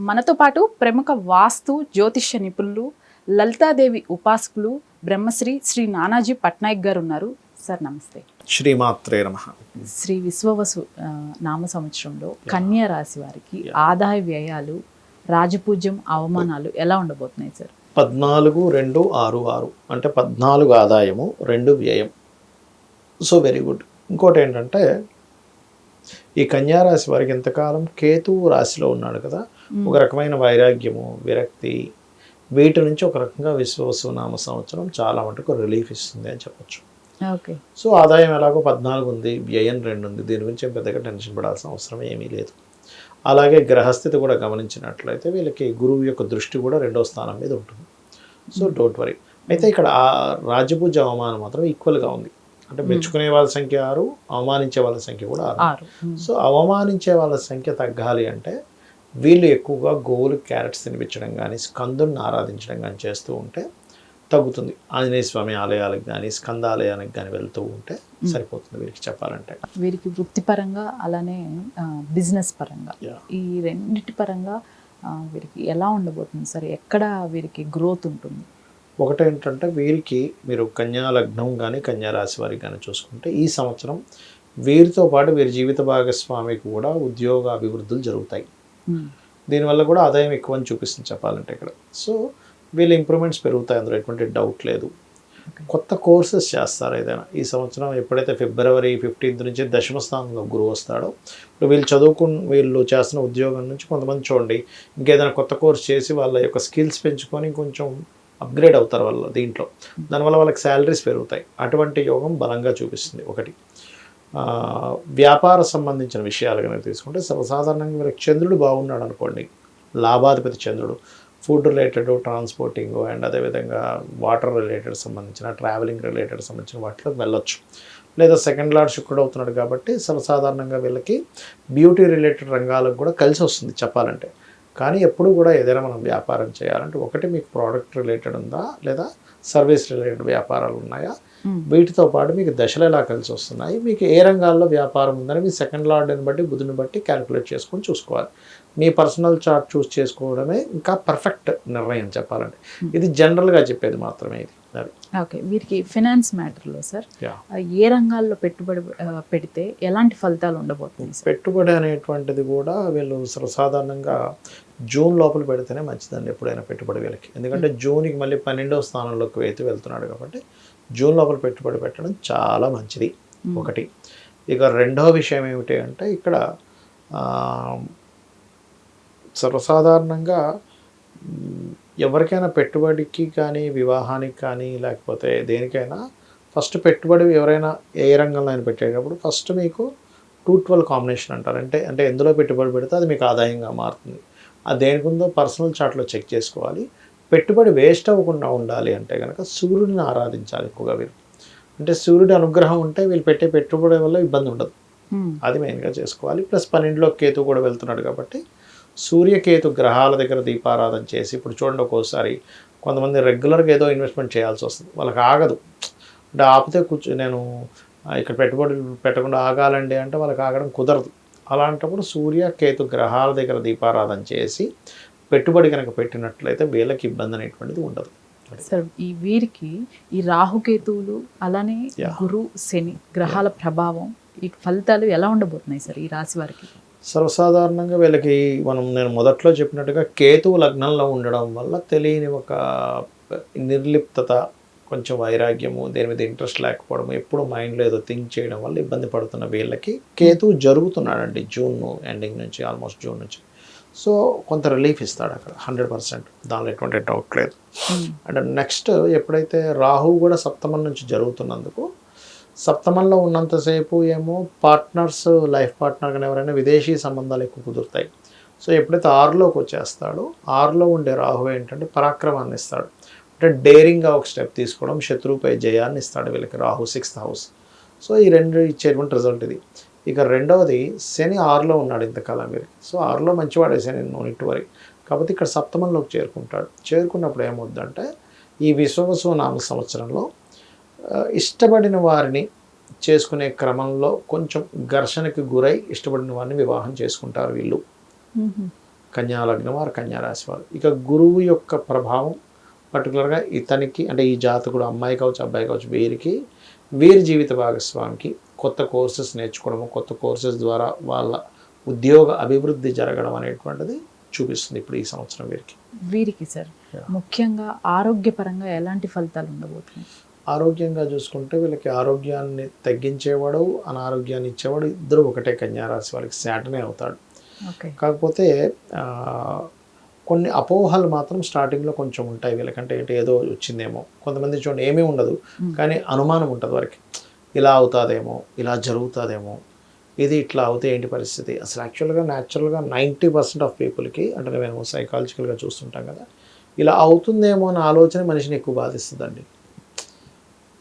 మనతో పాటు ప్రముఖ వాస్తు జ్యోతిష్య నిపుణులు, లలితాదేవి ఉపాసకులు, బ్రహ్మశ్రీ శ్రీ నానాజీ పట్నాయక్ గారు ఉన్నారు. సార్ నమస్తే. శ్రీమాత్రే నమః. శ్రీ విశ్వవసు నామ సంవత్సరంలో కన్యా రాశి వారికి ఆదాయ వ్యయాలు, రాజపూజ్యం, అవమానాలు ఎలా ఉండబోతున్నాయి సార్? 14-2-6-6 అంటే 14 ఆదాయము, 2 వ్యయం. So very good. ఇంకోటి ఏంటంటే ఈ కన్యారాశి వారికి ఎంతకాలం కేతువు రాశిలో ఉన్నాడు కదా, ఒక రకమైన వైరాగ్యము, విరక్తి, వీటి నుంచి ఒక రకంగా విశ్వవసు నామ సంవత్సరం చాలా మటుకు రిలీఫ్ ఇస్తుంది అని చెప్పొచ్చు. ఓకే. సో ఆదాయం ఎలాగో 14 ఉంది, వ్యయం 2 ఉంది. దీని గురించి పెద్దగా టెన్షన్ పడాల్సిన అవసరం ఏమీ లేదు. అలాగే గ్రహస్థితి కూడా గమనించినట్లయితే వీళ్ళకి గురువు యొక్క దృష్టి కూడా 2వ స్థానం మీద ఉంటుంది. So don't worry. అయితే ఇక్కడ ఆ రాజపూజ అవమానం మాత్రం ఈక్వల్గా ఉంది. అంటే మెచ్చుకునే వాళ్ళ సంఖ్య 6, అవమానించే వాళ్ళ సంఖ్య కూడా 6. సో అవమానించే వాళ్ళ సంఖ్య తగ్గాలి అంటే వీళ్ళు ఎక్కువగా గోవులు క్యారెట్స్ తినిపించడం కానీ, స్కందుని ఆరాధించడం కానీ చేస్తూ ఉంటే తగ్గుతుంది. ఆంజనేయ స్వామి ఆలయాలకు కానీ, స్కందాలయానికి కానీ వెళ్తూ ఉంటే సరిపోతుంది వీరికి చెప్పాలంటే. వీరికి వృత్తిపరంగా అలానే బిజినెస్ పరంగా ఈ రెండింటి పరంగా వీరికి ఎలా ఉండబోతుంది సార్? ఎక్కడ వీరికి గ్రోత్ ఉంటుంది? ఒకటేంటంటే వీరికి మీరు కన్యా లగ్నం కానీ కన్యా రాశి వారికి కానీ చూసుకుంటే ఈ సంవత్సరం వీరితో పాటు వీరి జీవిత భాగస్వామికి కూడా ఉద్యోగ అభివృద్ధులు జరుగుతాయి. దీనివల్ల కూడా ఆదాయం ఎక్కువ అని చూపిస్తుంది చెప్పాలంటే ఇక్కడ. సో వీళ్ళ ఇంప్రూవ్మెంట్స్ పెరుగుతాయి, అందులో ఎటువంటి డౌట్ లేదు. కొత్త కోర్సెస్ చేస్తారు ఏదైనా ఈ సంవత్సరం. ఎప్పుడైతే February 15th నుంచి దశమ స్థానంలో గురువు వస్తాడో, ఇప్పుడు వీళ్ళు చేస్తున్న ఉద్యోగం నుంచి కొంతమంది చూడండి ఇంకేదైనా కొత్త కోర్స్ చేసి వాళ్ళ యొక్క స్కిల్స్ పెంచుకొని కొంచెం అప్గ్రేడ్ అవుతారు వాళ్ళు దీంట్లో. దానివల్ల వాళ్ళకి శాలరీస్ పెరుగుతాయి. అటువంటి యోగం బలంగా చూపిస్తుంది. ఒకటి వ్యాపార సంబంధించిన విషయాలు కనుక తీసుకుంటే సర్వసాధారణంగా వీళ్ళకి చంద్రుడు బాగున్నాడు అనుకోండి, లాభాధిపతి చంద్రుడు, ఫుడ్ రిలేటెడ్, ట్రాన్స్పోర్టింగ్ అండ్ అదేవిధంగా వాటర్ రిలేటెడ్ సంబంధించిన, ట్రావెలింగ్ రిలేటెడ్ సంబంధించిన వాటిలోకి వెళ్ళొచ్చు. లేదా సెకండ్ లార్డ్ శుక్రుడు అవుతున్నాడు కాబట్టి సర్వసాధారణంగా వీళ్ళకి బ్యూటీ రిలేటెడ్ రంగాలకు కూడా కలిసి వస్తుంది చెప్పాలంటే. కానీ ఎప్పుడు కూడా ఏదైనా మనం వ్యాపారం చేయాలంటే ఒకటి మీకు ప్రోడక్ట్ రిలేటెడ్ ఉందా లేదా సర్వీస్ రిలేటెడ్ వ్యాపారాలు ఉన్నాయా, వీటితో పాటు మీకు దశలు ఎలా కలిసి వస్తున్నాయి, మీకు ఏ రంగాల్లో వ్యాపారం ఉందని మీ సెకండ్ లార్డ్ని బట్టి బుధుని బట్టి క్యాలిక్యులేట్ చేసుకొని చూసుకోవాలి. మీ పర్సనల్ చార్ట్ చూస్ చేసుకోవడమే ఇంకా పర్ఫెక్ట్ నిర్ణయం చెప్పాలంటే. ఇది జనరల్గా చెప్పేది మాత్రమే ఇది. ఓకే. వీరికి ఫైనాన్స్ మ్యాటర్లో సార్ ఏ రంగాల్లో పెట్టుబడి పెడితే ఎలాంటి ఫలితాలు ఉండబోతుంది? పెట్టుబడి అనేటువంటిది కూడా వీళ్ళు సర్వసాధారణంగా జూన్ లోపల పెడితేనే మంచిదండి ఎప్పుడైనా పెట్టుబడి వీళ్ళకి. ఎందుకంటే జూన్కి మళ్ళీ 12వ స్థానంలోకి వెళ్తున్నాడు కాబట్టి జూన్ లోపల పెట్టుబడి పెట్టడం చాలా మంచిది. ఒకటి. ఇక రెండవ విషయం ఏమిటి అంటే ఇక్కడ సర్వసాధారణంగా ఎవరికైనా పెట్టుబడికి కానీ, వివాహానికి కానీ, లేకపోతే దేనికైనా ఫస్ట్ పెట్టుబడి ఎవరైనా ఏ రంగంలో అయినా పెట్టేటప్పుడు ఫస్ట్ మీకు 2-12 కాంబినేషన్ అంటారు. అంటే ఎందులో పెట్టుబడి పెడితే అది మీకు ఆదాయంగా మారుతుంది. అది దేనికి ఉందో పర్సనల్ చార్ట్లో చెక్ చేసుకోవాలి. పెట్టుబడి వేస్ట్ అవ్వకుండా ఉండాలి అంటే కనుక సూర్యుడిని ఆరాధించాలి ఎక్కువగా వీరు. అంటే సూర్యుడి అనుగ్రహం ఉంటే వీళ్ళు పెట్టే పెట్టుబడి వల్ల ఇబ్బంది ఉండదు. అది మెయిన్గా చేసుకోవాలి. ప్లస్ 12లో కేతు కూడా వెళ్తున్నాడు కాబట్టి సూర్యకేతు గ్రహాల దగ్గర దీపారాధన చేసి, ఇప్పుడు చూడండి ఒక్కోసారి కొంతమంది రెగ్యులర్గా ఏదో ఇన్వెస్ట్మెంట్ చేయాల్సి వస్తుంది, వాళ్ళకి ఆగదు. అంటే ఆపితే నేను ఇక్కడ పెట్టుబడి పెట్టకుండా ఆగాలండి అంటే వాళ్ళకి ఆగడం కుదరదు. అలాంటప్పుడు సూర్యకేతు గ్రహాల దగ్గర దీపారాధన చేసి పెట్టుబడి కనుక పెట్టినట్లయితే వీళ్ళకి ఇబ్బంది అనేటువంటిది ఉండదు. సార్ వీరికి ఈ రాహుకేతువులు అలానే గురు శని గ్రహాల ప్రభావం ఈ ఫలితాలు ఎలా ఉండబోతున్నాయి సార్ ఈ రాశి వారికి? సర్వసాధారణంగా వీళ్ళకి నేను మొదట్లో చెప్పినట్టుగా కేతువు లగ్నంలో ఉండడం వల్ల తెలియని ఒక నిర్లిప్తత, కొంచెం వైరాగ్యము, దేని మీద ఇంట్రెస్ట్ లేకపోవడం, ఎప్పుడు మైండ్లో ఏదో థింక్ చేయడం వల్ల ఇబ్బంది పడుతున్న వీళ్ళకి కేతువు జరుగుతున్నాడండి జూన్ ఎండింగ్ నుంచి, ఆల్మోస్ట్ జూన్ నుంచి. సో కొంత రిలీఫ్ ఇస్తాడు అక్కడ 100%, దానిలో ఎటువంటి డౌట్ లేదు. అండ్ నెక్స్ట్ ఎప్పుడైతే రాహువు కూడా సప్తమం నుంచి జరుగుతున్నందుకు, సప్తమంలో ఉన్నంతసేపు ఏమో పార్ట్నర్స్, లైఫ్ పార్ట్నర్ కానీ ఎవరైనా విదేశీ సంబంధాలు ఎక్కువ కుదురుతాయి. సో ఎప్పుడైతే 6లోకి వచ్చేస్తాడో 6లో ఉండే రాహు ఏంటంటే పరాక్రమాన్ని ఇస్తాడు. అంటే డేరింగ్గా ఒక స్టెప్ తీసుకోవడం, శత్రువుపై జయాన్ని ఇస్తాడు వీళ్ళకి రాహు 6th హౌస్. సో ఈ రెండు ఇచ్చేటువంటి రిజల్ట్ ఇది. ఇక రెండవది శని 6లో ఉన్నాడు ఇంతకాలం వీరికి. సో 6లో మంచివాడే శని, నోనిట్టు వరకు. కాబట్టి ఇక్కడ సప్తమంలోకి చేరుకుంటాడు. చేరుకున్నప్పుడు ఏమవుద్దంటే ఈ విశ్వవసు నామ సంవత్సరంలో ఇష్టపడిన వారిని చేసుకునే క్రమంలో కొంచెం ఘర్షణకి గురై ఇష్టపడిన వారిని వివాహం చేసుకుంటారు వీళ్ళు. కన్యా లగ్నం ఆర్ కన్యా రాశి వారు. ఇక గురువు యొక్క ప్రభావం పర్టికులర్గా ఇతనికి అంటే ఈ జాతకుడు అమ్మాయి కావచ్చు అబ్బాయి కావచ్చు వీరి జీవిత భాగస్వామికి కొత్త కోర్సెస్ నేర్చుకోవడము, కొత్త కోర్సెస్ ద్వారా వాళ్ళ ఉద్యోగ అభివృద్ధి జరగడం అనేటువంటిది చూపిస్తుంది ఇప్పుడు ఈ సంవత్సరం వీరికి సార్ ముఖ్యంగా ఆరోగ్యపరంగా ఎలాంటి ఫలితాలు ఉండబోతున్నాయి? ఆరోగ్యంగా చూసుకుంటే వీళ్ళకి ఆరోగ్యాన్ని తగ్గించేవాడు అనారోగ్యాన్ని ఇచ్చేవాడు ఇద్దరు ఒకటే కన్యా రాశి వాళ్ళకి శాటర్డే అవుతాడు. కాకపోతే కొన్ని అపోహలు మాత్రం స్టార్టింగ్లో కొంచెం ఉంటాయి వీళ్ళకంటే ఏదో వచ్చిందేమో. కొంతమంది చూడండి ఏమీ ఉండదు కానీ అనుమానం ఉంటుంది వారికి, ఇలా అవుతుందేమో, ఇలా జరుగుతుందేమో, ఇది ఇట్లా అవుతే ఏంటి పరిస్థితి. అసలు యాక్చువల్గా న్యాచురల్గా 90% ఆఫ్ పీపుల్కి అంటే మేము సైకాలజికల్గా చూస్తుంటాం కదా, ఇలా అవుతుందేమో అనే ఆలోచన మనిషిని ఎక్కువ బాధిస్తుందండి.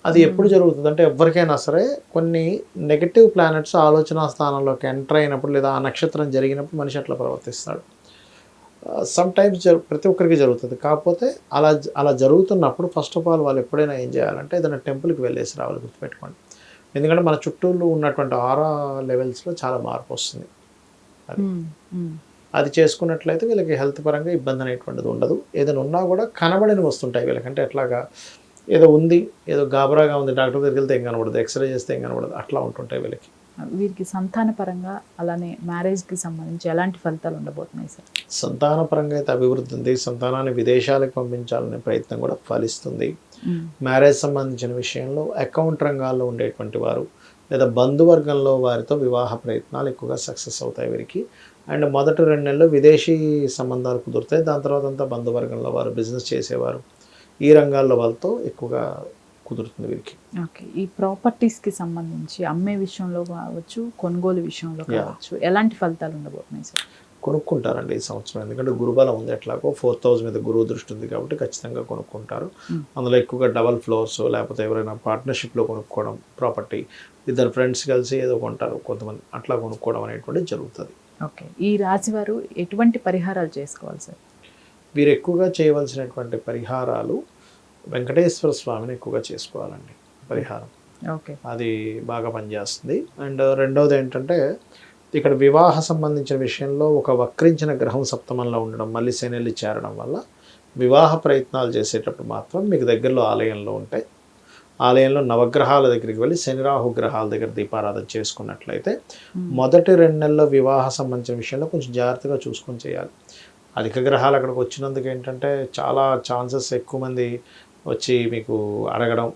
అది ఎప్పుడు జరుగుతుంది అంటే ఎవరికైనా సరే కొన్ని నెగటివ్ ప్లానెట్స్ ఆలోచన స్థానంలోకి ఎంటర్ అయినప్పుడు లేదా ఆ నక్షత్రం జరిగినప్పుడు మనిషి అట్లా ప్రవర్తిస్తాడు. సమ్ టైమ్స్ ప్రతి ఒక్కరికి జరుగుతుంది. కాకపోతే అలా జరుగుతున్నప్పుడు ఫస్ట్ ఆఫ్ ఆల్ వాళ్ళు ఎప్పుడైనా ఏం చేయాలంటే ఏదైనా టెంపుల్కి వెళ్ళేసి రావాలి, గుర్తుపెట్టుకోండి. ఎందుకంటే మన చుట్టూ ఉన్నటువంటి ఆరా లెవెల్స్లో చాలా మార్పు వస్తుంది. అది చేసుకున్నట్లయితే వీళ్ళకి హెల్త్ పరంగా ఇబ్బంది అనేటువంటిది ఉండదు. ఏదైనా ఉన్నా కూడా కనబడని వస్తుంటాయి వీళ్ళకంటే ఎట్లాగా ఏదో ఉంది, ఏదో గాబరాగా ఉంది, డాక్టర్ దగ్గరికి వెళ్తే ఏం కనబడదు, ఎక్స్రే చేస్తే ఏం కనబడదు, అట్లా ఉంటుంటాయి వీళ్ళకి. వీరికి సంతాన పరంగా అలానే మ్యారేజ్కి సంబంధించి ఎలాంటి ఫలితాలు ఉండబోతున్నాయి సార్? సంతాన పరంగా అయితే అభివృద్ధి ఉంది. సంతానాన్ని విదేశాలకు పంపించాలనే ప్రయత్నం కూడా ఫలిస్తుంది. మ్యారేజ్ సంబంధించిన విషయంలో అకౌంట్ రంగాల్లో ఉండేటువంటి వారు లేదా బంధువర్గంలో వారితో వివాహ ప్రయత్నాలు ఎక్కువగా సక్సెస్ అవుతాయి వీరికి. అండ్ మొదటి 2 నెలలు విదేశీ సంబంధాలు కుదురుతాయి. దాని తర్వాత అంతా బంధువర్గంలో వారు, బిజినెస్ చేసేవారు, ఈ రంగాల్లో వాళ్ళతో ఎక్కువగా కుదురుతుంది వీరికి. ఓకే, ఈ ప్రాపర్టీస్కి సంబంధించి అమ్మే విషయంలో కావచ్చు, కొనుగోలు విషయంలో కావచ్చు, ఎలాంటి ఫలితాలు ఉండబోతున్నాయి సార్? కొనుక్కుంటారండి ఈ సంవత్సరం. ఎందుకంటే గురుబలం ఉంది, ఎట్లాగో 4000 మీద గురువు దృష్టి ఉంది కాబట్టి ఖచ్చితంగా కొనుక్కుంటారు. అందులో ఎక్కువగా డబల్ ఫ్లోర్స్ లేకపోతే ఎవరైనా పార్ట్నర్షిప్లో కొనుక్కోవడం, ప్రాపర్టీ ఇద్దరు ఫ్రెండ్స్ కలిసి ఏదో కొంటారు కొంతమంది, అట్లా కొనుక్కోవడం అనేటువంటిది జరుగుతుంది. ఓకే, ఈ రాశి వారు ఎటువంటి పరిహారాలు చేసుకోవాలి సార్? వీరు ఎక్కువగా చేయవలసినటువంటి పరిహారాలు వెంకటేశ్వర స్వామిని ఎక్కువగా చేసుకోవాలండి పరిహారం. ఓకే, అది బాగా పనిచేస్తుంది. అండ్ రెండవది ఏంటంటే ఇక్కడ వివాహ సంబంధించిన విషయంలో ఒక వక్రించిన గ్రహం సప్తమంలో ఉండడం, మళ్ళీ శనిలి చేరడం వల్ల వివాహ ప్రయత్నాలు చేసేటప్పుడు మాత్రం మీకు దగ్గరలో ఆలయంలో ఉంటాయి, ఆలయంలో నవగ్రహాల దగ్గరికి వెళ్ళి శని రాహు గ్రహాల దగ్గర దీపారాధన చేసుకున్నట్లయితే మొదటి 2 నెలల్లో వివాహ సంబంధించిన విషయంలో కొంచెం జాగ్రత్తగా చూసుకొని చేయాలి. అధిక గ్రహాలు అక్కడికి వచ్చినందుకు ఏంటంటే చాలా ఛాన్సెస్ ఎక్కువ మంది వచ్చి మీకు అడగడం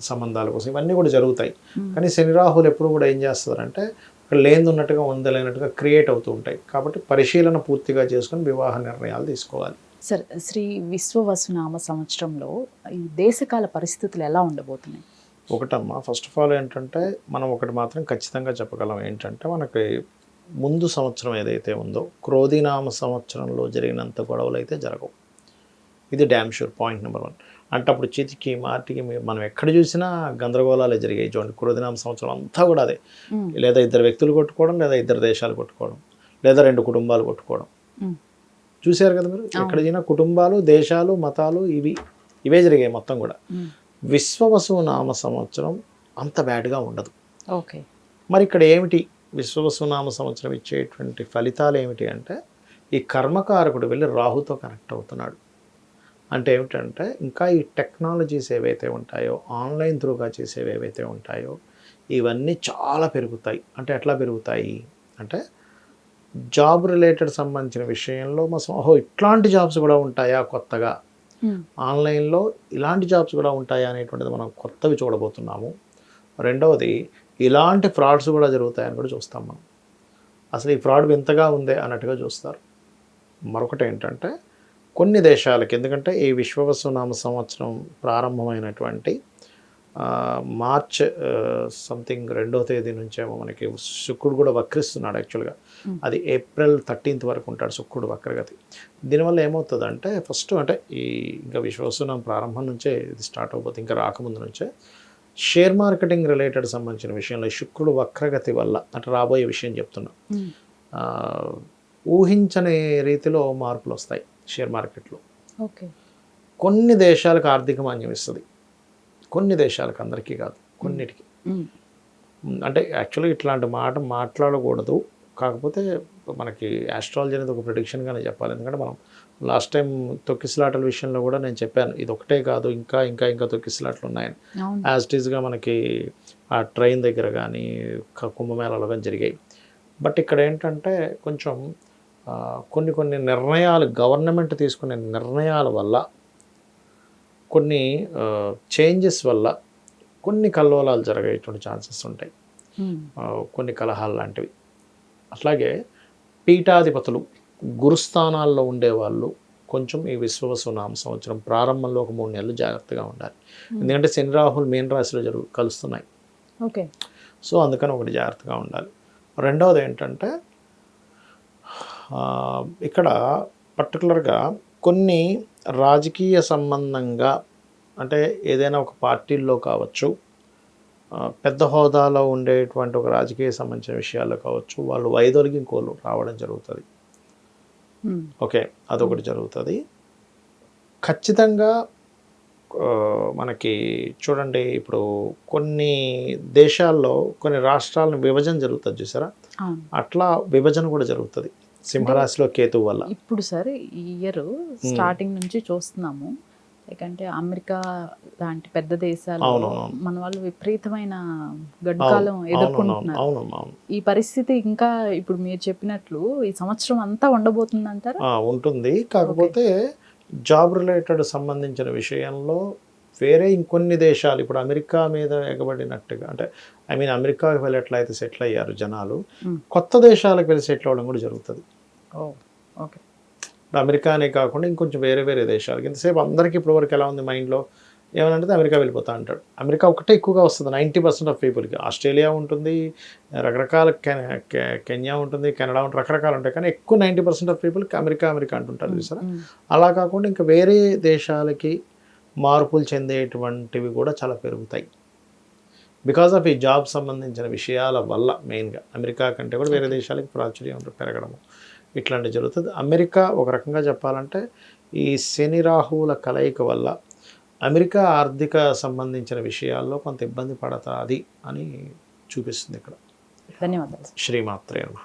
సంబంధాల కోసం, ఇవన్నీ కూడా జరుగుతాయి. కానీ శని రాహులు ఎప్పుడు కూడా ఏం చేస్తారంటే ఇక్కడ లేనిదున్నట్టుగా ఉందలేనట్టుగా క్రియేట్ అవుతూ ఉంటాయి. కాబట్టి పరిశీలన పూర్తిగా చేసుకొని వివాహ నిర్ణయాలు తీసుకోవాలి. సార్, శ్రీ విశ్వవసునామ సంవత్సరంలో ఈ దేశకాల పరిస్థితులు ఎలా ఉండబోతున్నాయి? ఒకటమ్మా, ఫస్ట్ ఆఫ్ ఆల్ ఏంటంటే మనం ఒకటి మాత్రం ఖచ్చితంగా చెప్పగలం, ఏంటంటే మనకి ముందు సంవత్సరం ఏదైతే ఉందో క్రోధినామ సంవత్సరంలో జరిగినంత గొడవలు అయితే జరగవు. ఇది డ్యామ్ షూర్, పాయింట్ నెంబర్ 1. అంటే అప్పుడు చితికి మార్టికి మనం ఎక్కడ చూసినా గందరగోళాలే జరిగాయి. చూడండి, క్రోధినామ సంవత్సరం అంతా కూడా అదే. లేదా 2 వ్యక్తులు కొట్టుకోవడం, లేదా 2 దేశాలు కొట్టుకోవడం, లేదా 2 కుటుంబాలు కొట్టుకోవడం. చూశారు కదా మీరు, ఎక్కడ చూసినా కుటుంబాలు, దేశాలు, మతాలు ఇవే జరిగాయి మొత్తం కూడా. విశ్వవసు నామ సంవత్సరం అంత బ్యాడ్గా ఉండదు. ఓకే, మరి ఇక్కడ ఏమిటి విశ్వవసునామ సంవత్సరం ఇచ్చేటువంటి ఫలితాలు ఏమిటి అంటే ఈ కర్మకారకుడు వెళ్ళి రాహుతో కనెక్ట్ అవుతున్నాడు. అంటే ఏమిటంటే ఇంకా ఈ టెక్నాలజీస్ ఏవైతే ఉంటాయో, ఆన్లైన్ త్రూగా చేసేవి ఏవైతే ఉంటాయో ఇవన్నీ చాలా పెరుగుతాయి. అంటే ఎట్లా పెరుగుతాయి అంటే జాబ్ రిలేటెడ్ సంబంధించిన విషయంలో ఇట్లాంటి జాబ్స్ కూడా ఉంటాయా కొత్తగా, ఆన్లైన్లో ఇలాంటి జాబ్స్ కూడా ఉంటాయా అనేటువంటిది మనం కొత్తవి చూడబోతున్నాము. రెండవది ఇలాంటి ఫ్రాడ్స్ కూడా జరుగుతాయని కూడా చూస్తాం మనం. అసలు ఈ ఫ్రాడ్ వింతగా ఉందే అన్నట్టుగా చూస్తారు. మరొకటి ఏంటంటే కొన్ని దేశాలకి, ఎందుకంటే ఈ విశ్వవసునామ సంవత్సరం ప్రారంభమైనటువంటి మార్చ్ సంథింగ్ 2వ తేదీ నుంచేమో మనకి శుక్రుడు కూడా వక్రిస్తున్నాడు. యాక్చువల్గా అది ఏప్రిల్ 13th వరకు ఉంటాడు శుక్రుడు వక్రగతి. దీనివల్ల ఏమవుతుందంటే ఫస్ట్ అంటే ఇంకా విశ్వవసునామ ప్రారంభం నుంచే ఇది స్టార్ట్ అయిపోతుంది, ఇంకా రాకముందు నుంచే షేర్ మార్కెటింగ్ రిలేటెడ్ సంబంధించిన విషయంలో శుక్రుడు వక్రగతి వల్ల అంటే రాబోయే విషయం చెప్తున్నా, ఊహించని రీతిలో మార్పులు వస్తాయి షేర్ మార్కెట్లో. ఓకే, కొన్ని దేశాలకు ఆర్థిక మాన్యం ఇస్తుంది, కొన్ని దేశాలకు, అందరికీ కాదు, కొన్నిటికి. అంటే యాక్చువల్గా ఇట్లాంటి మాట మాట్లాడకూడదు, కాకపోతే మనకి ఆస్ట్రాలజీ అనేది ఒక ప్రిడిక్షన్గానే చెప్పాలి. ఎందుకంటే మనం లాస్ట్ టైం తొక్కిసలాటల విషయంలో కూడా నేను చెప్పాను, ఇది ఒకటే కాదు ఇంకా ఇంకా ఇంకా తొక్కిసలాటలు ఉన్నాయని. యాజ్ ఇట్ ఈస్గా మనకి ఆ ట్రైన్ దగ్గర కానీ కుంభమేళాలో కానీ జరిగాయి. బట్ ఇక్కడ ఏంటంటే కొంచెం కొన్ని కొన్ని నిర్ణయాలు గవర్నమెంట్ తీసుకునే నిర్ణయాల వల్ల, కొన్ని చేంజెస్ వల్ల కొన్ని కల్లోలాలు జరిగేటువంటి ఛాన్సెస్ ఉంటాయి, కొన్ని కలహాలు లాంటివి. అట్లాగే పీఠాధిపతులు గురుస్థానాల్లో ఉండేవాళ్ళు కొంచెం ఈ విశ్వవసునామ సంవత్సరం ప్రారంభంలో ఒక 3 నెలలు జాగ్రత్తగా ఉండాలి. ఎందుకంటే శని రాహులు మీన రాశిలో కలుస్తున్నాయి. ఓకే. సో అందుకని ఒకటి జాగ్రత్తగా ఉండాలి. రెండవది ఏంటంటే ఇక్కడ పర్టికులర్గా కొన్ని రాజకీయ సంబంధంగా, అంటే ఏదైనా ఒక పార్టీల్లో కావచ్చు, పెద్ద హోదాలో ఉండేటువంటి ఒక రాజకీయ సంబంధించిన విషయాల్లో కావచ్చు, వాళ్ళు వైదొలిగి ఇంకోళ్ళు రావడం జరుగుతుంది. ఓకే, అదొకటి జరుగుతుంది. ఖచ్చితంగా మనకి చూడండి, ఇప్పుడు కొన్ని దేశాల్లో కొన్ని రాష్ట్రాలను విభజన జరుగుతుంది చూసారా, అట్లా విభజన కూడా జరుగుతుంది సింహరాశిలో కేతువు వల్ల. ఇప్పుడు సరే ఈ ఇయర్ స్టార్టింగ్ నుంచి చూస్తున్నాము, అంటే అమెరికా లాంటి పెద్ద దేశాలు మన వాళ్ళు విపరీతమైన గడ్డుకాలం ఎదుర్కొంటున్నారు. ఈ పరిస్థితి ఇంకా ఇప్పుడు మీరు చెప్పినట్లు ఈ సంవత్సరం అంతా ఉండబోతుంది అంటారా? ఉంటుంది. కాకపోతే జాబ్ రిలేటెడ్ సంబంధించిన విషయంలో వేరే ఇంకొన్ని దేశాలు ఇప్పుడు అమెరికా మీద ఎగబడినట్టుగా, అంటే అమెరికాకి వెళ్ళి ఎట్లయితే సెటిల్ అయ్యారు జనాలు, కొత్త దేశాలకు వెళ్ళి సెటిల్ అవ్వడం కూడా జరుగుతుంది. ఓకే. అమెరికానే కాకుండా ఇంకొంచెం వేరే వేరే దేశాలకి. ఇంతసేపు అందరికీ ఇప్పటివరకు ఎలా ఉంది మైండ్లో, ఏమనంటే అమెరికా వెళ్ళిపోతా అంటాడు. అమెరికా ఒకటే ఎక్కువగా వస్తుంది 90% ఆఫ్ పీపుల్కి. ఆస్ట్రేలియా ఉంటుంది, రకరకాల కెన్యా ఉంటుంది, కెనడా ఉంటుంది, రకరకాలు ఉంటాయి. కానీ ఎక్కువ 90% ఆఫ్ పీపుల్కి అమెరికా అంటుంటారు చూసారా. అలా కాకుండా ఇంకా వేరే దేశాలకి మార్పులు చెందేటువంటివి కూడా చాలా పెరుగుతాయి. బికాజ్ ఆఫ్ ఈ జాబ్ సంబంధించిన విషయాల వల్ల మెయిన్గా అమెరికా కంటే కూడా వేరే దేశాలకి ప్రాచుర్యం పెరగడము ఇట్లాంటివి జరుగుతుంది. అమెరికా ఒక రకంగా చెప్పాలంటే ఈ శని రాహువుల కలయిక వల్ల అమెరికా ఆర్థిక సంబంధించిన విషయాల్లో కొంత ఇబ్బంది పడతాది అని చూపిస్తుంది ఇక్కడ. ధన్యవాదాలు. శ్రీమాత్రే నమః.